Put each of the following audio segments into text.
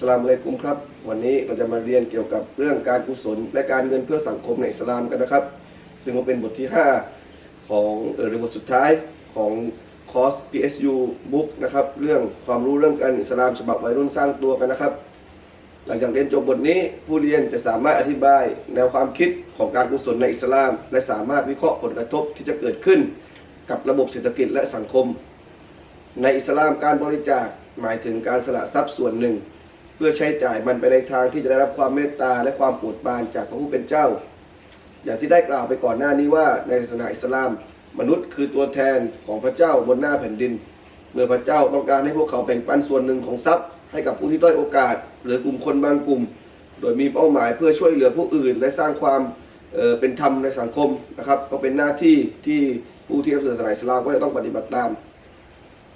สลามอะลัยกุมครับวันนี้เราจะมาเรียนเกี่ยวกับเรื่องการกุศลและการเงินเพื่อสังคมในอิสลามกันนะครับซึ่งเป็นบทที่5ของหรือบทสุดท้ายของคอร์ส PSU Book นะครับเรื่องความรู้เรื่องการอิสลามฉบับวัยรุ่นสร้างตัวกันนะครับหลังจากเรียนจบบทนี้ผู้เรียนจะสามารถอธิบายแนวความคิดของการกุศลในอิสลามและสามารถวิเคราะห์ผลกระทบที่จะเกิดขึ้นกับระบบเศรษฐกิจและสังคมในอิสลามการบริจาคหมายถึงการสละทรัพย์ส่วนหนึ่งเพื่อใช้จ่ายมันไปในทางที่จะได้รับความเมตตาและความโปรดปรานจากพระผู้เป็นเจ้าอย่างที่ได้กล่าวไปก่อนหน้านี้ว่าในศาสนาอิสลามมนุษย์คือตัวแทนของพระเจ้าบนหน้าแผ่นดินเมื่อพระเจ้าต้องการให้พวกเขาแบ่งปันส่วนหนึ่งของทรัพย์ให้กับผู้ที่ด้อยโอกาสหรือกลุ่มคนบางกลุ่มโดยมีเป้าหมายเพื่อช่วยเหลือผู้อื่นและสร้างความเป็นธรรมในสังคมนะครับก็เป็นหน้าที่ที่ผู้ที่นับถือศาสนาอิสลามก็จะต้องปฏิบัติตาม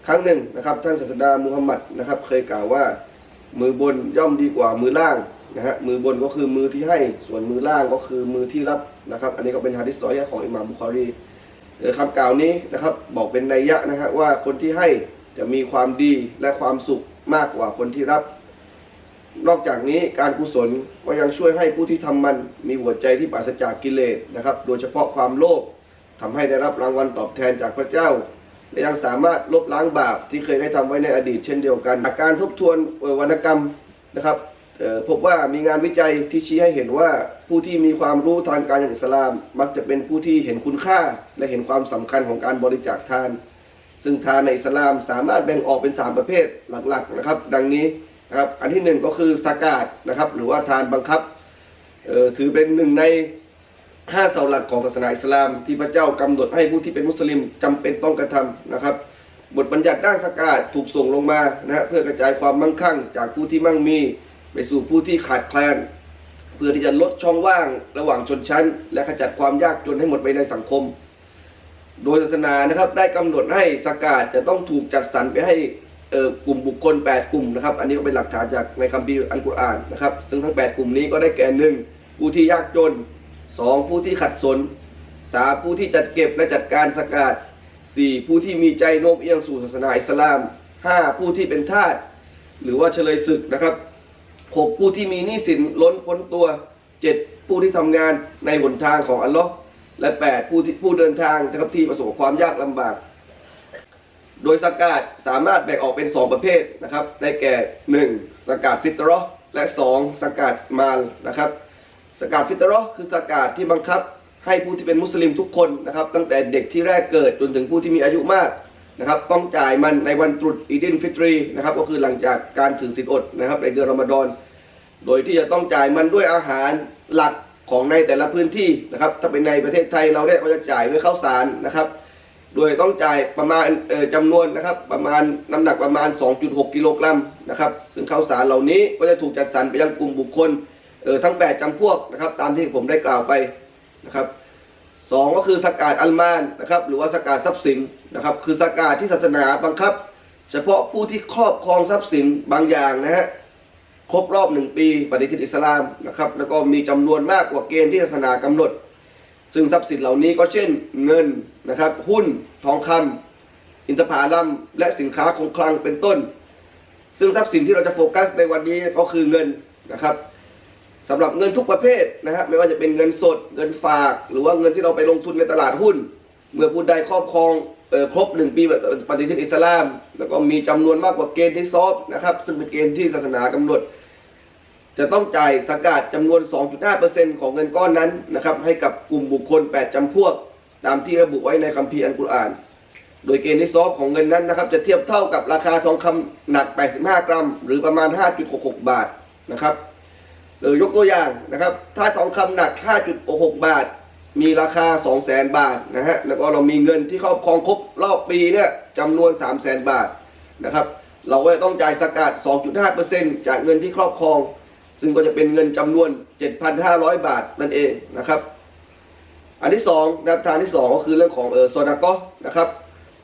ครั้งหนึ่งนะครับท่านศาสดามุฮัมมัดนะครับเคยกล่าวว่ามือบนย่อมดีกว่ามือล่างนะฮะมือบนก็คือมือที่ให้ส่วนมือล่างก็คือมือที่รับนะครับอันนี้ก็เป็นหะดีษซอฮีฮ์ของอิหม่ามบุคอรีคำกล่าวนี้นะครับบอกเป็นนัยยะนะฮะว่าคนที่ให้จะมีความดีและความสุขมากกว่าคนที่รับนอกจากนี้การกุศลก็ยังช่วยให้ผู้ที่ทำมันมีหัวใจที่ปราศจากกิเลสนะครับโดยเฉพาะความโลภทำให้ได้รับรางวัลตอบแทนจากพระเจ้าและยังสามารถลบล้างบาปที่เคยได้ทำไว้ในอดีตเช่นเดียวกันจากการทบทวนวรรณกรรมนะครับพบว่ามีงานวิจัยที่ชี้ให้เห็นว่าผู้ที่มีความรู้ทางการอิสลามมักจะเป็นผู้ที่เห็นคุณค่าและเห็นความสำคัญของการบริจาคทานซึ่งทานในอิสลามสามารถแบ่งออกเป็น3ประเภทหลักๆนะครับดังนี้นะครับอันที่1ก็คือซากาตนะครับหรือว่าทานบังคับถือเป็นหนึ่งใน5เสาหลักของศาสนาอิสลามที่พระเจ้ากำหนดให้ผู้ที่เป็นมุสลิมจำเป็นต้องกระทำนะครับบทบัญญัติด้านซากาตถูกส่งลงมานะเพื่อกระจายความมั่งคั่งจากผู้ที่มั่งมีไปสู่ผู้ที่ขาดแคลนเพื่อที่จะลดช่องว่างระหว่างชนชั้นและขจัดความยากจนให้หมดไปในสังคมโดยศาสนานะครับได้กำหนดให้ซากาตจะต้องถูกจัดสรรไปให้กลุ่มบุคคล8กลุ่มนะครับอันนี้ก็เป็นหลักฐานจากในคัมภีร์อัลกุรอานนะครับซึ่งทั้ง8กลุ่มนี้ก็ได้แก่1ผู้ที่ยากจน2ผู้ที่ขัดสน3ผู้ที่จัดเก็บและจัดการซากาต4ผู้ที่มีใจโน้มเอียงสู่ศาสนาอิสลาม5ผู้ที่เป็นทาสหรือว่าเฉลยศึกนะครับ6ผู้ที่มีหนี้สินล้นพ้นตัว7ผู้ที่ทำงานในหนทางของอัลลอฮ์และ8ผู้เดินทางนะครับที่ประสบความยากลำบากโดยซากาตสามารถแบ่งออกเป็น2ประเภทนะครับได้แก่1ซากาตฟิตเราะห์และ2ซากาตมาลนะครับซากาตฟิตเราะห์คือซากาตที่บังคับให้ผู้ที่เป็นมุสลิมทุกคนนะครับตั้งแต่เด็กที่แรกเกิดจนถึงผู้ที่มีอายุมากนะครับต้องจ่ายมันในวันตรุษอีดินฟิตรีนะครับก็คือหลังจากการถือศีลอดนะครับในเดือนรอมฎอนโดยที่จะต้องจ่ายมันด้วยอาหารหลักของในแต่ละพื้นที่นะครับถ้าเป็นในประเทศไทยเราเนี่ยก็จะจ่ายด้วยข้าวสารนะครับโดยต้องจ่ายประมาณจำนวนนะครับประมาณน้ำหนักประมาณ 2.6 กิโลกรัมนะครับซึ่งข้าวสารเหล่านี้ก็จะถูกจัดสรรไปยังกลุ่มบุคคลทั้ง8จำพวกนะครับตามที่ผมได้กล่าวไปนะครับ2ก็คือซากาตอัลมานนะครับหรือว่าซากาตทรัพย์สินนะครับคือซากาตที่ศาสนาบังคับเฉพาะผู้ที่ครอบครองทรัพย์สินบางอย่างนะฮะครบรอบ1ปีปฏิทินอิสลามนะครับแล้วก็มีจำนวนมากกว่าเกณฑ์ที่ศาสนากำหนดซึ่งทรัพย์สินเหล่านี้ก็เช่นเงินนะครับหุ้นทองคำอินทผลัมและสินค้าคงคลังเป็นต้นซึ่งทรัพย์สินที่เราจะโฟกัสในวันนี้ก็คือเงินนะครับสำหรับเงินทุกประเภทนะครับไม่ว่าจะเป็นเงินสดเงินฝากหรือว่าเงินที่เราไปลงทุนในตลาดหุ้นเมื่อผู้ใดครอบครองครบ1ปีปฏิทินอิสลามแล้วก็มีจำนวนมากกว่าเกณฑ์ที่ซอบนะครับซึ่งเป็นเกณฑ์ที่ศาสนากำหนดจะต้องจ่ายซากาตจำนวน 2.5% ของเงินก้อนนั้นนะครับให้กับกลุ่มบุคคล8จำพวกตามที่ระบุไว้ในคัมภีร์อัลกุรอานโดยเกณฑ์ที่ซอบของเงินนั้นนะครับจะเทียบเท่ากับราคาทองคำหนัก85 กรัมหรือประมาณ 5.66 บาทนะครับยกตัวอย่างนะครับถ้าทองคำหนัก 5.66 บาทมีราคา 200,000 บาทนะฮะแล้วก็เรามีเงินที่ครอบครองครบรอบปีเนี่ยจำนวน 300,000 บาทนะครับเราก็จะต้องจ่ายซากาต 2.5% จากเงินที่ครอบครองซึ่งก็จะเป็นเงินจำนวน 7,500 บาทนั่นเองนะครับอันที่2นะครับทานที่2ก็คือเรื่องของซอดาเกาะห์นะครับ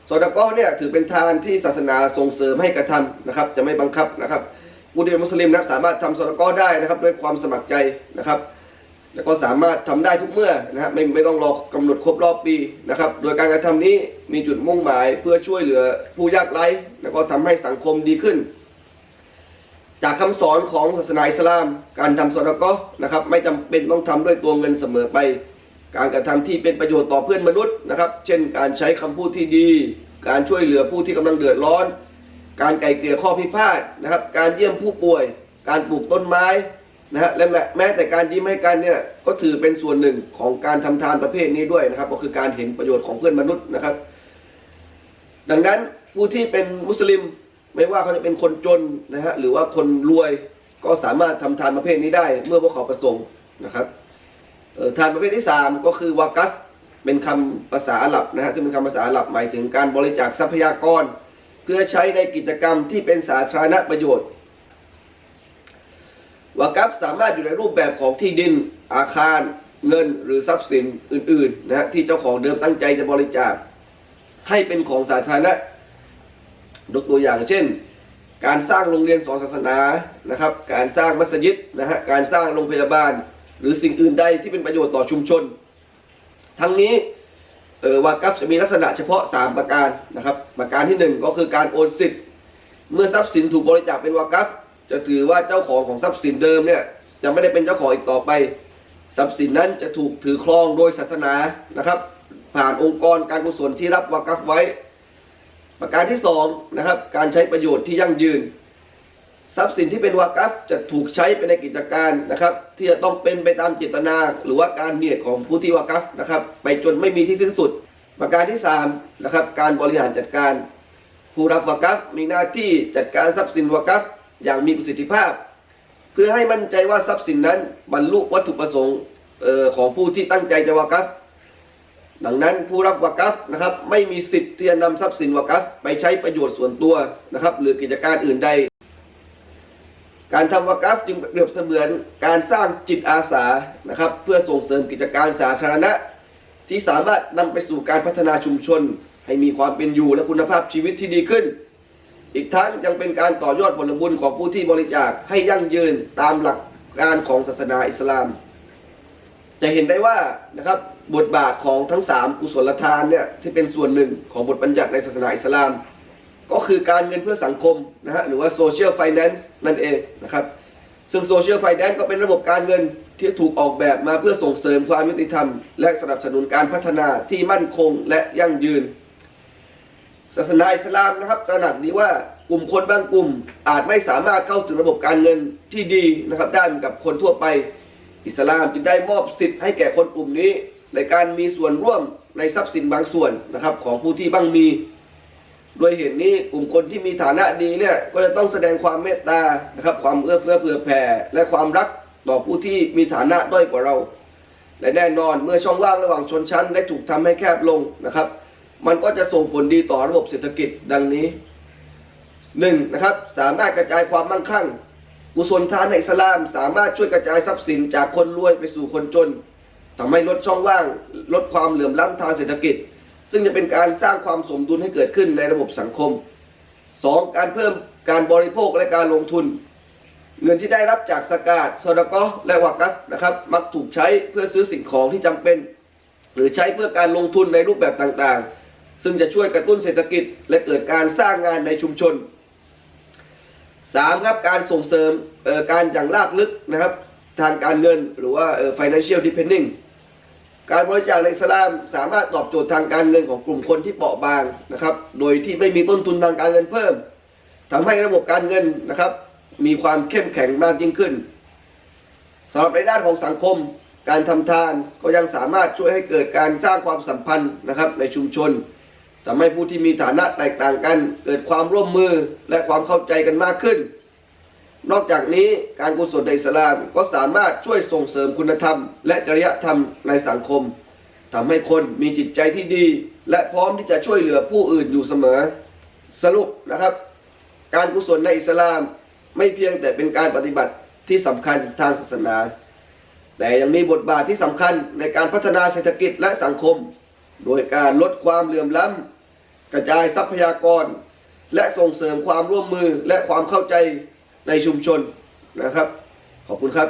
ซอดาเกาะห์เนี่ยถือเป็นทานที่ศาสนาส่งเสริมให้กระทำนะครับจะไม่บังคับนะครับผู้ที่เป็นมุสลิมนะสามารถทำซอดาเกาะห์ได้นะครับด้วยความสมัครใจนะครับแล้วก็สามารถทำได้ทุกเมื่อนะครับไม่ต้องรอกำหนดครบรอบปีนะครับโดยการกระทำนี้มีจุดมุ่งหมายเพื่อช่วยเหลือผู้ยากไร้แล้วก็ทำให้สังคมดีขึ้น จากคำสอนของศาสนาอิสลามการทำซอดาเกาะห์นะครับไม่จำเป็นต้องทำด้วยตัวเงินเสมอไปการกระทำที่เป็นประโยชน์ต่อเพื่อนมนุษย์นะครับเช่นการใช้คำพูดที่ดีการช่วยเหลือผู้ที่กำลังเดือดร้อนการไกล่เกลี่ยข้อพิพาทนะครับการเยี่ยมผู้ป่วยการปลูกต้นไม้นะฮะและแม้แต่การยิ้มให้กันเนี่ยก็ถือเป็นส่วนหนึ่งของการทำทานประเภทนี้ด้วยนะครับก็คือการเห็นประโยชน์ของเพื่อนมนุษย์นะครับดังนั้นผู้ที่เป็นมุสลิมไม่ว่าเขาจะเป็นคนจนนะฮะหรือว่าคนรวยก็สามารถทำทานประเภทนี้ได้เมื่อพวกเขาประสงค์นะครับทานประเภทที่3ก็คือวากัฟเป็นคำภาษาอาหรับนะฮะซึ่งเป็นคำภาษาอาหรับหมายถึงการบริจาคทรัพยากรเพื่อใช้ในกิจกรรมที่เป็นสาธารณประโยชน์วากัฟสามารถอยู่ในรูปแบบของที่ดินอาคารเงินหรือทรัพย์สินอื่นๆนะฮะที่เจ้าของเดิมตั้งใจจะบริจาคให้เป็นของสาธารณะยกตัวอย่างเช่นการสร้างโรงเรียนสอนศาสนานะครับการสร้างมัสยิดนะฮะการสร้างโรงพยาบาลหรือสิ่งอื่นใดที่เป็นประโยชน์ต่อชุมชนทั้งนี้วากัฟจะมีลักษณะเฉพาะ3ประการนะครับประการที่1ก็คือการโอนสิทธิ์เมื่อทรัพย์สินถูกบริจาคเป็นวากัฟจะถือว่าเจ้าของทรัพย์สินเดิมเนี่ยจะไม่ได้เป็นเจ้าของอีกต่อไปทรัพย์สินนั้นจะถูกถือครองโดยศาสนานะครับผ่านองค์กรการกุศลที่รับวากัฟไว้ประการที่2นะครับการใช้ประโยชน์ที่ยั่งยืนทรัพย์สินที่เป็นวากัฟจะถูกใช้ไปในกิจการนะครับที่จะต้องเป็นไปตามเจตนาหรือว่าการเนียดของผู้ที่วากัฟนะครับไปจนไม่มีที่สิ้นสุดประการที่3นะครับการบริหารจัดการผู้รับวากัฟมีหน้าที่จัดการทรัพย์สินวากัฟอย่างมีประสิทธิภาพเพื่อให้มั่นใจว่าทรัพย์สินนั้นบรรลุวัตถุประสงค์ของผู้ที่ตั้งใจจะวากัฟดังนั้นผู้รับวากัฟนะครับไม่มีสิทธิ์ที่จะนำทรัพย์สินวากัฟไปใช้ประโยชน์ส่วนตัวนะครับหรือกิจการอื่นใดการทำวากัฟจึงเปรียบเสมือนการสร้างจิตอาสานะครับเพื่อส่งเสริมกิจการสาธารณะที่สามารถนำไปสู่การพัฒนาชุมชนให้มีความเป็นอยู่และคุณภาพชีวิตที่ดีขึ้นอีกทั้งยังเป็นการต่อยอดผลบุญของผู้ที่บริจาคให้ยั่งยืนตามหลักการของศาสนาอิสลามจะเห็นได้ว่านะครับบทบาทของทั้ง3กุศลทานเนี่ยที่เป็นส่วนหนึ่งของบทบัญญัติในศาสนาอิสลามก็คือการเงินเพื่อสังคมนะฮะหรือว่า social finance นั่นเองนะครับซึ่ง social finance ก็เป็นระบบการเงินที่ถูกออกแบบมาเพื่อส่งเสริมความยุติธรรมและสนับสนุนการพัฒนาที่มั่นคงและยั่งยืนศาสนาอิสลามนะครับตระหนักดีว่ากลุ่มคนบางกลุ่มอาจไม่สามารถเข้าถึงระบบการเงินที่ดีนะครับได้เหมือนกับคนทั่วไปอิสลามจึงได้มอบสิทธิ์ให้แก่คนกลุ่มนี้ในการมีส่วนร่วมในทรัพย์สินบางส่วนนะครับของผู้ที่บ้างมีโดยเหตุนี้กลุ่มคนที่มีฐานะดีเนี่ยก็จะต้องแสดงความเมตตานะครับความเอื้อเฟื้อเผื่อแผ่และความรักต่อผู้ที่มีฐานะด้อยกว่าเราและแน่นอนเมื่อช่องว่างระหว่างชนชั้นได้ถูกทำให้แคบลงนะครับมันก็จะส่งผลดีต่อระบบเศรษฐกิจดังนี้1นะครับสามารถกระจายความมั่งคั่งกุศลทานในอิสลามสามารถช่วยกระจายทรัพย์สินจากคนรวยไปสู่คนจนทำให้ลดช่องว่างลดความเหลื่อมล้ำทางเศรษฐกิจซึ่งจะเป็นการสร้างความสมดุลให้เกิดขึ้นในระบบสังคม 2. การเพิ่มการบริโภคและการลงทุนเงินที่ได้รับจากซะกาตซอดาเกาะห์และวากัฟนะครับมักถูกใช้เพื่อซื้อสิ่งของที่จำเป็นหรือใช้เพื่อการลงทุนในรูปแบบต่างๆซึ่งจะช่วยกระตุ้นเศรษฐกิจและเกิดการสร้างงานในชุมชน 3. ครับการส่งเสริมการอย่างลากลึกนะครับทางการเงินหรือว่าfinancial depending การบริจาคในอิสลามสามารถตอบโจทย์ทางการเงินของกลุ่มคนที่เปราะบางนะครับโดยที่ไม่มีต้นทุนทางการเงินเพิ่มทำให้ระบบการเงินนะครับมีความเข้มแข็งมากยิ่งขึ้นสำหรับในด้านของสังคมการทำทานก็ยังสามารถช่วยให้เกิดการสร้างความสัมพันธ์นะครับในชุมชนทำให้ผู้ที่มีฐานะแตกต่างกันเกิดความร่วมมือและความเข้าใจกันมากขึ้นนอกจากนี้การกุศลในอิสลามก็สามารถช่วยส่งเสริมคุณธรรมและจริยธรรมในสังคมทำให้คนมีจิตใจที่ดีและพร้อมที่จะช่วยเหลือผู้อื่นอยู่เสมอสรุปนะครับการกุศลในอิสลามไม่เพียงแต่เป็นการปฏิบัติที่สำคัญทางศาสนาแต่ยังมีบทบาทที่สำคัญในการพัฒนาเศรษฐกิจและสังคมโดยการลดความเหลื่อมล้ำกระจายทรัพยากรและส่งเสริมความร่วมมือและความเข้าใจในชุมชนนะครับขอบคุณครับ